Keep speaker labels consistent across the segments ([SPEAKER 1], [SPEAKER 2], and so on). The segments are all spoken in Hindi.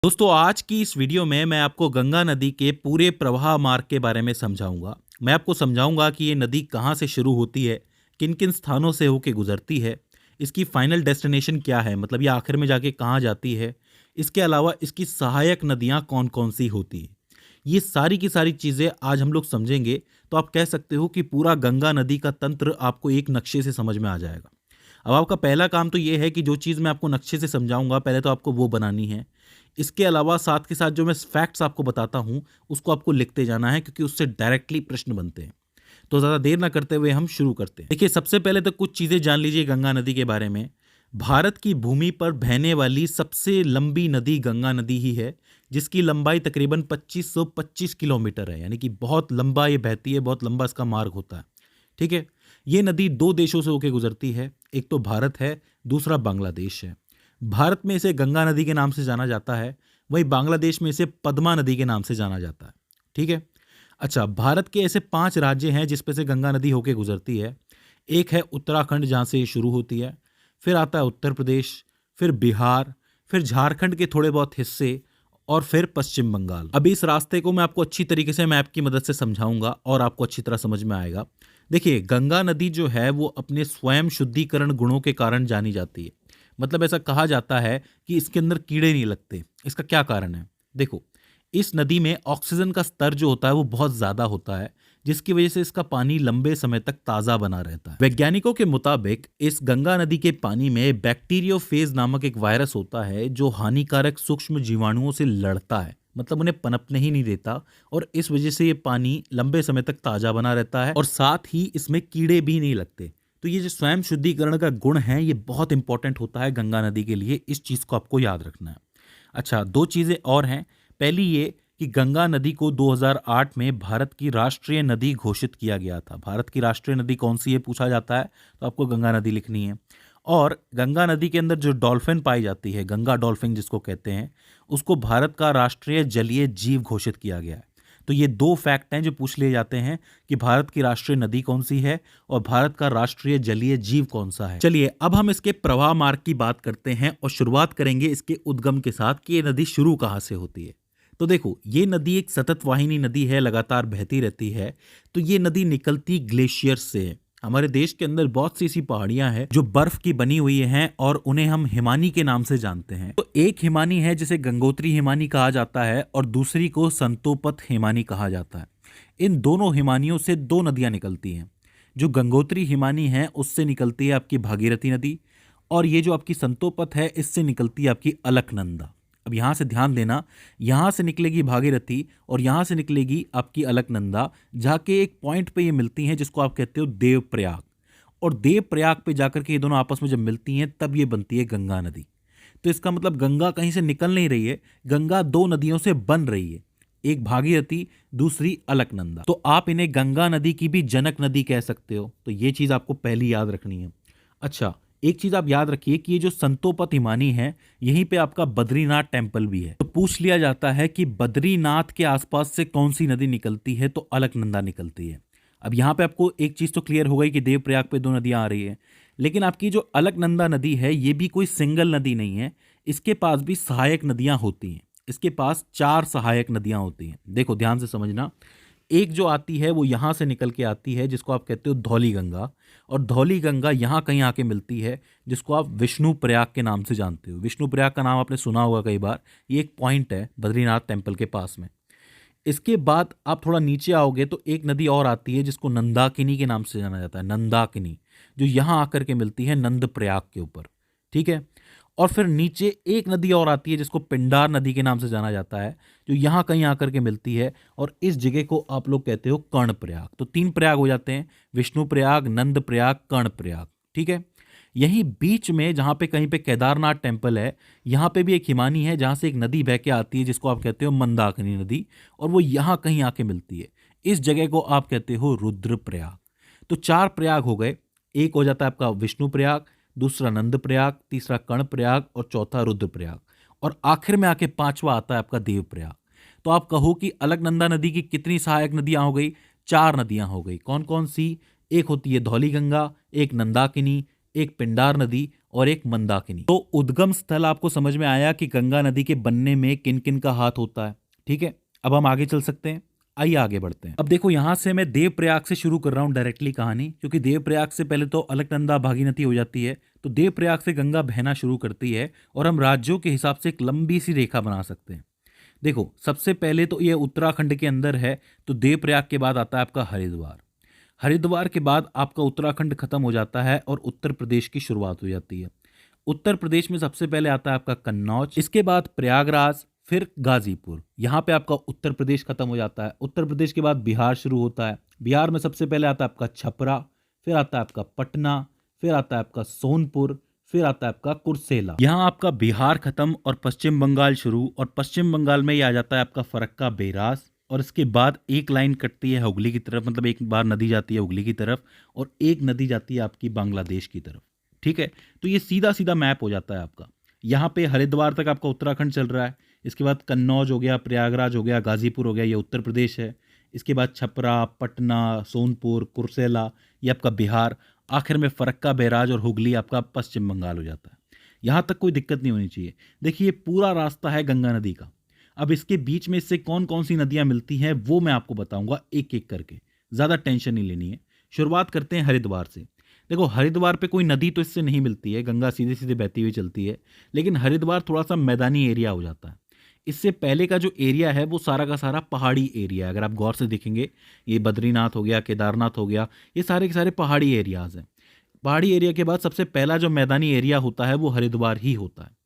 [SPEAKER 1] दोस्तों आज की इस वीडियो में मैं आपको गंगा नदी के पूरे प्रवाह मार्ग के बारे में समझाऊंगा। मैं आपको समझाऊंगा कि ये नदी कहाँ से शुरू होती है, किन किन स्थानों से होके गुजरती है, इसकी फाइनल डेस्टिनेशन क्या है, मतलब ये आखिर में जाके कहाँ जाती है। इसके अलावा इसकी सहायक नदियाँ कौन कौन सी होती हैं, ये सारी की सारी चीज़ें आज हम लोग समझेंगे। तो आप कह सकते हो कि पूरा गंगा नदी का तंत्र आपको एक नक्शे से समझ में आ जाएगा। अब आपका पहला काम तो ये है कि जो चीज़ मैं आपको नक्शे से समझाऊंगा पहले तो आपको वो बनानी है। इसके अलावा साथ के साथ जो मैं फैक्ट्स आपको बताता हूँ उसको आपको लिखते जाना है, क्योंकि उससे डायरेक्टली प्रश्न बनते हैं। तो ज़्यादा देर ना करते हुए हम शुरू करते हैं। देखिए, सबसे पहले तो कुछ चीज़ें जान लीजिए गंगा नदी के बारे में। भारत की भूमि पर बहने वाली सबसे लंबी नदी गंगा नदी ही है, जिसकी लंबाई तकरीबन 2525 किलोमीटर है। यानी कि बहुत लंबा ये बहती है, बहुत लंबा इसका मार्ग होता है। ठीक है। ये नदी दो देशों से होकर गुजरती है, एक तो भारत है, दूसरा बांग्लादेश है। भारत में इसे गंगा नदी के नाम से जाना जाता है, वहीं बांग्लादेश में इसे पद्मा नदी के नाम से जाना जाता है। ठीक है। अच्छा, भारत के ऐसे 5 राज्य हैं जिस पे से गंगा नदी होके गुजरती है। एक है उत्तराखंड, जहाँ से ये शुरू होती है। फिर आता है उत्तर प्रदेश, फिर बिहार, फिर झारखंड के थोड़े बहुत हिस्से, और फिर पश्चिम बंगाल। अभी इस रास्ते को मैं आपको अच्छी तरीके से मैप की मदद से समझाऊंगा और आपको अच्छी तरह समझ में आएगा। देखिए, गंगा नदी जो है वो अपने स्वयं शुद्धिकरण गुणों के कारण जानी जाती है। मतलब ऐसा कहा जाता है कि इसके अंदर कीड़े नहीं लगते। इसका क्या कारण है? देखो, इस नदी में ऑक्सीजन का स्तर जो होता है वो बहुत ज़्यादा होता है, जिसकी वजह से इसका पानी लंबे समय तक ताज़ा बना रहता है। वैज्ञानिकों के मुताबिक इस गंगा नदी के पानी में बैक्टीरियोफेज नामक एक वायरस होता है जो हानिकारक सूक्ष्म जीवाणुओं से लड़ता है, मतलब उन्हें पनपने ही नहीं देता। और इस वजह से ये पानी लंबे समय तक ताज़ा बना रहता है और साथ ही इसमें कीड़े भी नहीं लगते। तो ये जो स्वयं शुद्धिकरण का गुण है ये बहुत इंपॉर्टेंट होता है गंगा नदी के लिए। इस चीज़ को आपको याद रखना है। अच्छा, दो चीज़ें और हैं। पहली ये कि गंगा नदी को 2008 में भारत की राष्ट्रीय नदी घोषित किया गया था। भारत की राष्ट्रीय नदी कौन सी है पूछा जाता है तो आपको गंगा नदी लिखनी है। और गंगा नदी के अंदर जो डॉल्फिन पाई जाती है, गंगा डॉल्फिन जिसको कहते हैं, उसको भारत का राष्ट्रीय जलीय जीव घोषित किया गया है। तो ये दो फैक्ट हैं जो पूछ लिए जाते हैं कि भारत की राष्ट्रीय नदी कौन सी है और भारत का राष्ट्रीय जलीय जीव कौन सा है। चलिए अब हम इसके प्रवाह मार्ग की बात करते हैं और शुरुआत करेंगे इसके उद्गम के साथ कि ये नदी शुरू कहाँ से होती है। तो देखो, ये नदी एक सतत वाहिनी नदी है, लगातार बहती रहती है। तो ये नदी निकलती ग्लेशियर से है। हमारे देश के अंदर बहुत सी ऐसी पहाड़ियां हैं जो बर्फ की बनी हुई हैं और उन्हें हम हिमानी के नाम से जानते हैं। तो एक हिमानी है जिसे गंगोत्री हिमानी कहा जाता है और दूसरी को संतोपत हिमानी कहा जाता है। इन दोनों हिमानियों से दो नदियां निकलती हैं। जो गंगोत्री हिमानी है उससे निकलती है आपकी भागीरथी नदी, और ये जो आपकी संतोपत है इससे निकलती है आपकी अलकनंदा। अब यहाँ से ध्यान देना, यहाँ से निकलेगी भागीरथी और यहाँ से निकलेगी आपकी अलकनंदा, जाके एक पॉइंट पे ये मिलती हैं जिसको आप कहते हो देवप्रयाग। और देवप्रयाग पे जाकर के ये दोनों आपस में जब मिलती हैं तब ये बनती है गंगा नदी। तो इसका मतलब गंगा कहीं से निकल नहीं रही है, गंगा दो नदियों से बन रही है, एक भागीरथी, दूसरी अलकनंदा। तो आप इन्हें गंगा नदी की भी जनक नदी कह सकते हो। तो ये चीज़ आपको पहली याद रखनी है। अच्छा, एक चीज आप याद रखिए कि ये जो संतोपत हिमानी है यहीं पे आपका बद्रीनाथ टेम्पल भी है। तो पूछ लिया जाता है कि बद्रीनाथ के आसपास से कौन सी नदी निकलती है, तो अलकनंदा निकलती है। अब यहाँ पे आपको एक चीज तो क्लियर हो गई कि देवप्रयाग पे दो नदियां आ रही है, लेकिन आपकी जो अलकनंदा नदी है ये भी कोई सिंगल नदी नहीं है। इसके पास भी सहायक नदियां होती हैं। इसके पास 4 सहायक नदियां होती हैं। देखो ध्यान से समझना। एक जो आती है वो यहाँ से निकल के आती है जिसको आप कहते हो धौली गंगा, और धौली गंगा यहाँ कहीं आके मिलती है जिसको आप विष्णु प्रयाग के नाम से जानते हो। विष्णु प्रयाग का नाम आपने सुना होगा कई बार। ये एक पॉइंट है बद्रीनाथ टेम्पल के पास में। इसके बाद आप थोड़ा नीचे आओगे तो एक नदी और आती है जिसको नंदाकिनी के नाम से जाना जाता है, नंदाकिनी, जो यहाँ आकर के मिलती है नंद प्रयाग के ऊपर। ठीक है। और फिर नीचे एक नदी और आती है जिसको पिंडार नदी के नाम से जाना जाता है, जो यहाँ कहीं आकर के मिलती है, और इस जगह को आप लोग कहते हो कर्ण प्रयाग। तो 3 प्रयाग हो जाते हैं, विष्णु प्रयाग, नंद प्रयाग, कर्ण प्रयाग। ठीक है। यहीं बीच में जहाँ पे कहीं पे केदारनाथ टेम्पल है, यहाँ पे भी एक हिमानी है जहाँ से एक नदी बह के आती है जिसको आप कहते हो मंदाकिनी नदी, और वो यहाँ कहीं आके मिलती है। इस जगह को आप कहते हो रुद्र प्रयाग। तो 4 प्रयाग हो गए। एक हो जाता है आपका विष्णु प्रयाग, दूसरा नंद प्रयाग, तीसरा कर्ण प्रयाग और चौथा रुद्र प्रयाग, और आखिर में आके 5वां आता है आपका देव प्रयाग। तो आप कहो कि अलकनंदा नदी की कितनी सहायक नदियां हो गई? 4 नदियां हो गई। कौन कौन सी? एक होती है धौली गंगा, एक नंदाकिनी, एक पिंडार नदी और एक मंदाकिनी। तो उद्गम स्थल आपको समझ में आया कि गंगा नदी के बनने में किन किन का हाथ होता है। ठीक है, अब हम आगे चल सकते हैं। आइए आगे बढ़ते हैं। अब देखो, यहां से मैं देवप्रयाग से शुरू कर रहा हूं डायरेक्टली कहानी, क्योंकि देवप्रयाग से पहले तो अलकनंदा भागीरथी हो जाती है। तो देवप्रयाग से गंगा बहना शुरू करती है और हम राज्यों के हिसाब से एक लंबी सी रेखा बना सकते हैं। देखो, सबसे पहले तो ये उत्तराखंड के अंदर है, तो देवप्रयाग के बाद आता है आपका हरिद्वार। हरिद्वार के बाद आपका उत्तराखंड खत्म हो जाता है और उत्तर प्रदेश की शुरुआत हो जाती है। उत्तर प्रदेश में सबसे पहले आता है आपका कन्नौज, इसके बाद प्रयागराज, फिर गाजीपुर। यहाँ पे आपका उत्तर प्रदेश खत्म हो जाता है। उत्तर प्रदेश के बाद बिहार शुरू होता है। बिहार में सबसे पहले आता है आपका छपरा, फिर आता है आपका पटना, फिर आता है आपका सोनपुर, फिर आता है आपका कुर्सेला। यहाँ आपका बिहार खत्म और पश्चिम बंगाल शुरू, और पश्चिम बंगाल में ही आ जाता है आपका फरक्का बेरास। और इसके बाद एक लाइन कटती है हुगली की तरफ, मतलब एक बार नदी जाती है हुगली की तरफ और एक नदी जाती है आपकी बांग्लादेश की तरफ। ठीक है, तो ये सीधा सीधा मैप हो जाता है आपका। यहाँ पे हरिद्वार तक आपका उत्तराखंड चल रहा है। इसके बाद कन्नौज हो गया, प्रयागराज हो गया, गाजीपुर हो गया, ये उत्तर प्रदेश है। इसके बाद छपरा, पटना, सोनपुर, कुर्सेला, ये आपका बिहार। आखिर में फरक्का बैराज और हुगली आपका पश्चिम बंगाल हो जाता है। यहाँ तक कोई दिक्कत नहीं होनी चाहिए। देखिए, पूरा रास्ता है गंगा नदी का। अब इसके बीच में इससे कौन कौन सी नदियाँ मिलती हैं वो मैं आपको बताऊंगा एक एक करके, ज़्यादा टेंशन नहीं लेनी है। शुरुआत करते हैं हरिद्वार से। देखो, हरिद्वार पे कोई नदी तो इससे नहीं मिलती है, गंगा सीधे सीधे बहती हुई चलती है। लेकिन हरिद्वार थोड़ा सा मैदानी एरिया हो जाता है। इससे पहले का जो एरिया है वो सारा का सारा पहाड़ी एरिया है। अगर आप गौर से देखेंगे, ये बद्रीनाथ हो गया, केदारनाथ हो गया, ये सारे के सारे पहाड़ी एरियाज हैं। पहाड़ी एरिया के बाद सबसे पहला जो मैदानी एरिया होता है वो हरिद्वार ही होता है।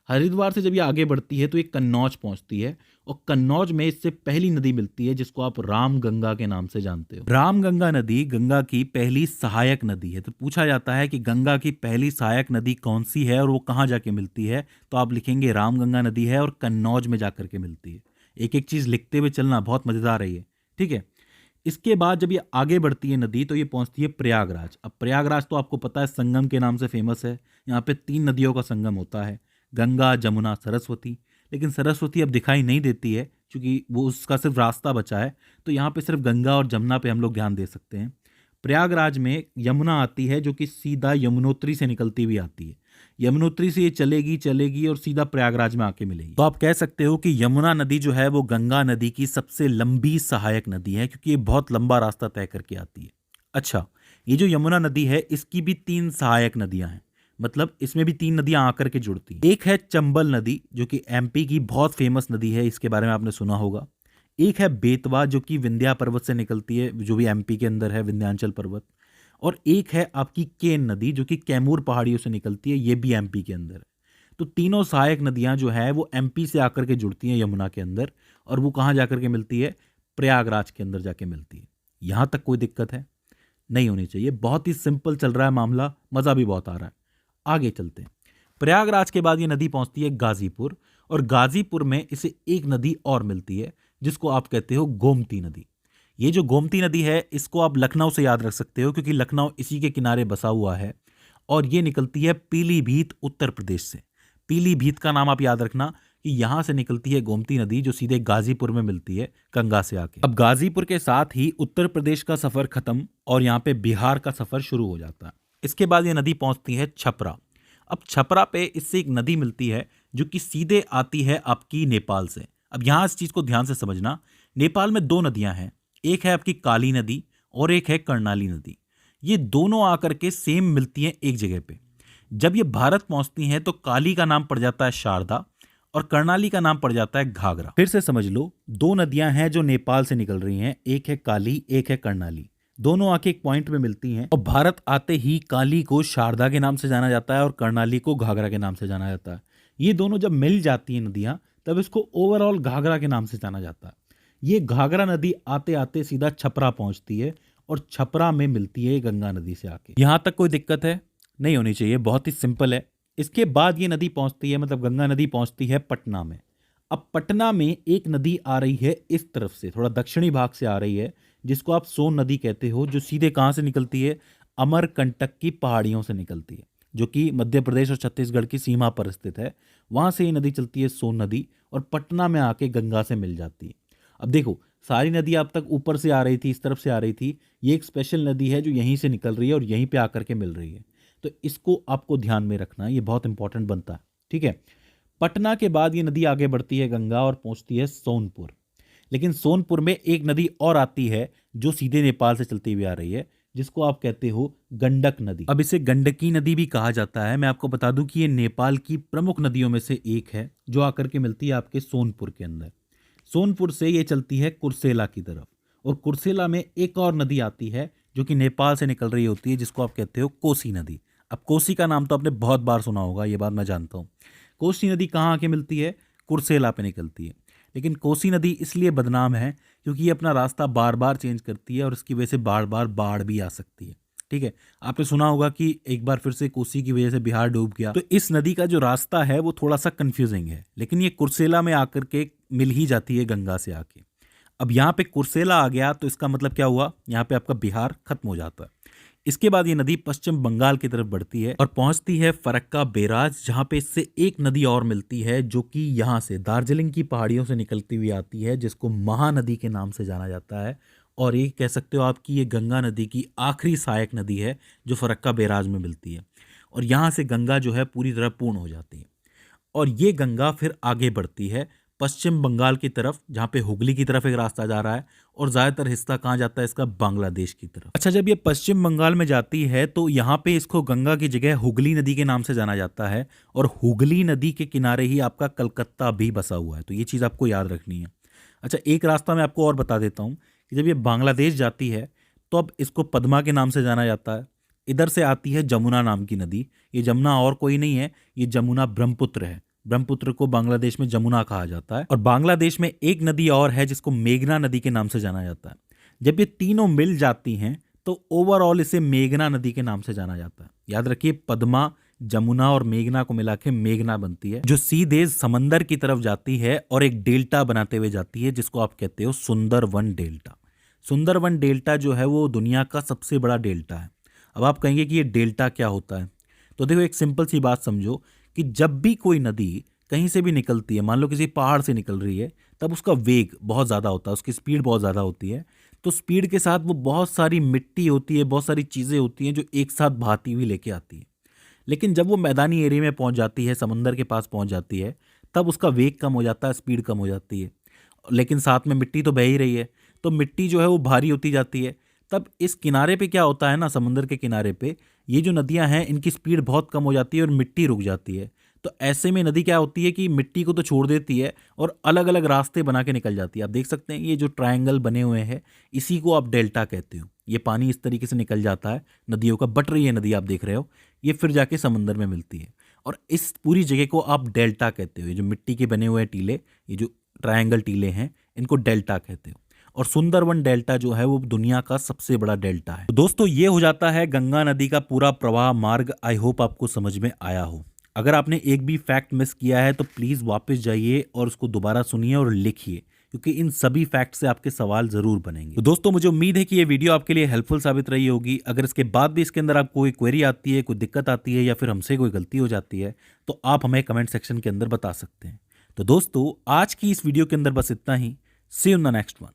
[SPEAKER 1] हरिद्वार से जब ये आगे बढ़ती है तो ये कन्नौज पहुंचती है, और कन्नौज में इससे पहली नदी मिलती है जिसको आप राम गंगा के नाम से जानते हो। राम गंगा नदी गंगा की पहली सहायक नदी है। तो पूछा जाता है कि गंगा की पहली सहायक नदी कौन सी है और वो कहाँ जाके मिलती है, तो आप लिखेंगे राम गंगा नदी है और कन्नौज में जाकर के मिलती है। एक एक चीज़ लिखते हुए चलना, बहुत मज़ेदार है ये। ठीक है, इसके बाद जब ये आगे बढ़ती है नदी तो ये पहुंचती है प्रयागराज। अब प्रयागराज तो आपको पता है संगम के नाम से फेमस है। यहाँ पे 3 नदियों का संगम होता है, गंगा, जमुना, सरस्वती। लेकिन सरस्वती अब दिखाई नहीं देती है क्योंकि वो उसका सिर्फ रास्ता बचा है। तो यहाँ पे सिर्फ गंगा और जमुना पे हम लोग ध्यान दे सकते हैं। प्रयागराज में यमुना आती है जो कि सीधा यमुनोत्री से निकलती हुई आती है। यमुनोत्री से ये चलेगी चलेगी और सीधा प्रयागराज में आके मिलेगी। तो आप कह सकते हो कि यमुना नदी जो है वो गंगा नदी की सबसे लंबी सहायक नदी है, क्योंकि ये बहुत लंबा रास्ता तय करके आती है। अच्छा, ये जो यमुना नदी है इसकी भी 3 सहायक नदियां हैं, मतलब इसमें भी 3 नदियां आकर के जुड़ती हैं। एक है चंबल नदी जो कि एमपी की बहुत फेमस नदी है, इसके बारे में आपने सुना होगा। एक है बेतवा जो कि विंध्या पर्वत से निकलती है, जो भी एमपी के अंदर है, विंध्याचल पर्वत। और एक है आपकी केन नदी जो कि कैमूर पहाड़ियों से निकलती है, ये भी एमपी के अंदर है। तो तीनों सहायक नदियां जो है वो एमपी से आकर के जुड़ती हैं यमुना के अंदर, और वो कहाँ जाकर के मिलती है, प्रयागराज के अंदर जाके मिलती है। यहाँ तक कोई दिक्कत है नहीं होनी चाहिए, बहुत ही सिंपल चल रहा है मामला, मज़ा भी बहुत आ रहा है। आगे चलते हैं। प्रयागराज के बाद ये नदी पहुंचती है गाजीपुर, और गाजीपुर में इसे एक नदी और मिलती है जिसको आप कहते हो गोमती नदी। ये जो गोमती नदी है इसको आप लखनऊ से याद रख सकते हो, क्योंकि लखनऊ इसी के किनारे बसा हुआ है, और ये निकलती है पीलीभीत उत्तर प्रदेश से। पीलीभीत का नाम आप याद रखना कि यहां से निकलती है गोमती नदी जो सीधे गाजीपुर में मिलती है गंगा से आके। अब गाजीपुर के साथ ही उत्तर प्रदेश का सफर खत्म और यहाँ पे बिहार का सफर शुरू हो जाता है। इसके बाद ये नदी पहुंचती है छपरा। अब छपरा पे इससे एक नदी मिलती है जो कि सीधे आती है आपकी नेपाल से। अब यहाँ इस चीज़ को ध्यान से समझना, नेपाल में 2 नदियाँ हैं, एक है आपकी काली नदी और एक है कर्णाली नदी। ये दोनों आकर के सेम मिलती हैं एक जगह पे। जब ये भारत पहुंचती हैं तो काली का नाम पड़ जाता है शारदा और कर्णाली का नाम पड़ जाता है घाघरा। फिर से समझ लो, 2 नदियां हैं जो नेपाल से निकल रही हैं, एक है काली एक है कर्णाली। दोनों आके एक पॉइंट में मिलती हैं और भारत आते ही काली को शारदा के नाम से जाना जाता है और कर्णाली को घाघरा के नाम से जाना जाता है। ये दोनों जब मिल जाती हैं नदियां तब इसको ओवरऑल घाघरा के नाम से जाना जाता है। ये घाघरा नदी आते आते सीधा छपरा पहुंचती है और छपरा में मिलती है गंगा नदी से आके। यहां तक कोई दिक्कत है नहीं होनी चाहिए, बहुत ही सिंपल है। इसके बाद ये नदी पहुंचती है, मतलब गंगा नदी पहुंचती है पटना में। अब पटना में एक नदी आ रही है इस तरफ से, थोड़ा दक्षिणी भाग से आ रही है, जिसको आप सोन नदी कहते हो, जो सीधे कहाँ से निकलती है, अमरकंटक की पहाड़ियों से निकलती है, जो कि मध्य प्रदेश और छत्तीसगढ़ की सीमा पर स्थित है। वहाँ से ये नदी चलती है सोन नदी और पटना में आके गंगा से मिल जाती है। अब देखो, सारी नदी अब तक ऊपर से आ रही थी, इस तरफ से आ रही थी, ये एक स्पेशल नदी है जो यहीं से निकल रही है और यहीं पे आकर के मिल रही है। तो इसको आपको ध्यान में रखना है, ये बहुत इंपॉर्टेंट बनता है। ठीक है, पटना के बाद ये नदी आगे बढ़ती है गंगा और पहुंचती है सोनपुर। लेकिन सोनपुर में एक नदी और आती है जो सीधे नेपाल से चलती हुई आ रही है, जिसको आप कहते हो गंडक नदी। अब इसे गंडकी नदी भी कहा जाता है। मैं आपको बता दूं कि ये नेपाल की प्रमुख नदियों में से एक है जो आकर के मिलती है आपके सोनपुर के अंदर। सोनपुर से ये चलती है कुर्सेला की तरफ, और कुर्सेला में एक और नदी आती है जो कि नेपाल से निकल रही होती है, जिसको आप कहते हो कोसी नदी। अब कोसी का नाम तो आपने बहुत बार सुना होगा, ये बात मैं जानता हूँ। कोसी नदी कहाँ आके मिलती है? कुर्सेला पे निकलती है। लेकिन कोसी नदी इसलिए बदनाम है क्योंकि ये अपना रास्ता बार बार चेंज करती है और इसकी वजह से बार बार बाढ़ भी आ सकती है। ठीक है, आपने सुना होगा कि एक बार फिर से कोसी की वजह से बिहार डूब गया। तो इस नदी का जो रास्ता है वो थोड़ा सा कंफ्यूजिंग है, लेकिन ये कुर्सेला में आकर के मिल ही जाती है गंगा से आके। अब यहाँ पे कुर्सेला आ गया तो इसका मतलब क्या हुआ? यहाँ पे आपका बिहार खत्म हो जाता है। इसके बाद ये नदी पश्चिम बंगाल की तरफ बढ़ती है और पहुंचती है फरक्का बैराज, जहां पे इससे एक नदी और मिलती है जो कि यहाँ से दार्जिलिंग की पहाड़ियों से निकलती हुई आती है, जिसको महानदी के नाम से जाना जाता है। और ये कह सकते हो आप कि ये गंगा नदी की आखिरी सहायक नदी है जो फरक्का बैराज में मिलती है। और यहाँ से गंगा जो है पूरी तरह पूर्ण हो जाती है। और ये गंगा फिर आगे बढ़ती है पश्चिम बंगाल की तरफ, जहाँ पे हुगली की तरफ एक रास्ता जा रहा है, और ज़्यादातर हिस्सा कहाँ जाता है इसका? बांग्लादेश की तरफ। अच्छा, जब ये पश्चिम बंगाल में जाती है तो यहाँ पे इसको गंगा की जगह हुगली नदी के नाम से जाना जाता है, और हुगली नदी के किनारे ही आपका कलकत्ता भी बसा हुआ है। तो ये चीज़ आपको याद रखनी है। अच्छा, एक रास्ता मैं आपको और बता देता हूँ कि जब ये बांग्लादेश जाती है तो अब इसको पद्मा के नाम से जाना जाता है। इधर से आती है जमुना नाम की नदी। ये जमुना और कोई नहीं है, ये जमुना ब्रह्मपुत्र है। ब्रह्मपुत्र को बांग्लादेश में जमुना कहा जाता है। और बांग्लादेश में एक नदी और है जिसको मेघना नदी के नाम से जाना जाता है। जब ये तीनों मिल जाती हैं तो ओवरऑल इसे मेघना नदी के नाम से जाना जाता है। याद रखिए, पद्मा, जमुना और मेघना को मिला के मेघना बनती है, जो सीधे समंदर की तरफ जाती है और एक डेल्टा बनाते हुए जाती है, जिसको आप कहते हो सुंदरवन डेल्टा। सुंदरवन डेल्टा जो है वो दुनिया का सबसे बड़ा डेल्टा है। अब आप कहेंगे कि ये डेल्टा क्या होता है? तो देखो, एक सिंपल सी बात समझो कि जब भी कोई नदी कहीं से भी निकलती है, मान लो किसी पहाड़ से निकल रही है, तब उसका वेग बहुत ज़्यादा होता है, उसकी स्पीड बहुत ज़्यादा होती है। तो स्पीड के साथ वो बहुत सारी मिट्टी होती है, बहुत सारी चीज़ें होती हैं जो एक साथ बहती हुई लेके आती है। लेकिन जब वो मैदानी एरिया में पहुंच जाती है, समंदर के पास पहुंच जाती है, तब उसका वेग कम हो जाता है, स्पीड कम हो जाती है। लेकिन साथ में मिट्टी तो बह ही रही है, तो मिट्टी जो है वो भारी होती जाती है। तब इस किनारे पे क्या होता है ना, समंदर के किनारे पे ये जो नदियां हैं इनकी स्पीड बहुत कम हो जाती है और मिट्टी रुक जाती है। तो ऐसे में नदी क्या होती है कि मिट्टी को तो छोड़ देती है और अलग अलग रास्ते बना के निकल जाती है। आप देख सकते हैं ये जो ट्रायंगल बने हुए हैं, इसी को आप डेल्टा कहते हो। ये पानी इस तरीके से निकल जाता है नदियों का, बट रही है नदी, आप देख रहे हो, ये फिर जाके समंदर में मिलती है। और इस पूरी जगह को आप डेल्टा कहते हो। ये जो मिट्टी के बने हुए टीले, ये जो ट्रायंगल टीले हैं, इनको डेल्टा कहते हो। और सुंदरवन डेल्टा जो है वो दुनिया का सबसे बड़ा डेल्टा है। तो दोस्तों, ये हो जाता है गंगा नदी का पूरा प्रवाह मार्ग। आई होप आपको समझ में आया हो। अगर आपने एक भी फैक्ट मिस किया है तो प्लीज़ वापस जाइए और उसको दोबारा सुनिए और लिखिए, क्योंकि इन सभी फैक्ट से आपके सवाल जरूर बनेंगे। तो दोस्तों, मुझे उम्मीद है कि ये वीडियो आपके लिए हेल्पफुल साबित रही होगी। अगर इसके बाद भी इसके अंदर आपको कोई क्वेरी आती है, कोई दिक्कत आती है, या फिर हमसे कोई गलती हो जाती है, तो आप हमें कमेंट सेक्शन के अंदर बता सकते हैं। तो दोस्तों, आज की इस वीडियो के अंदर बस इतना ही। See you in the next one.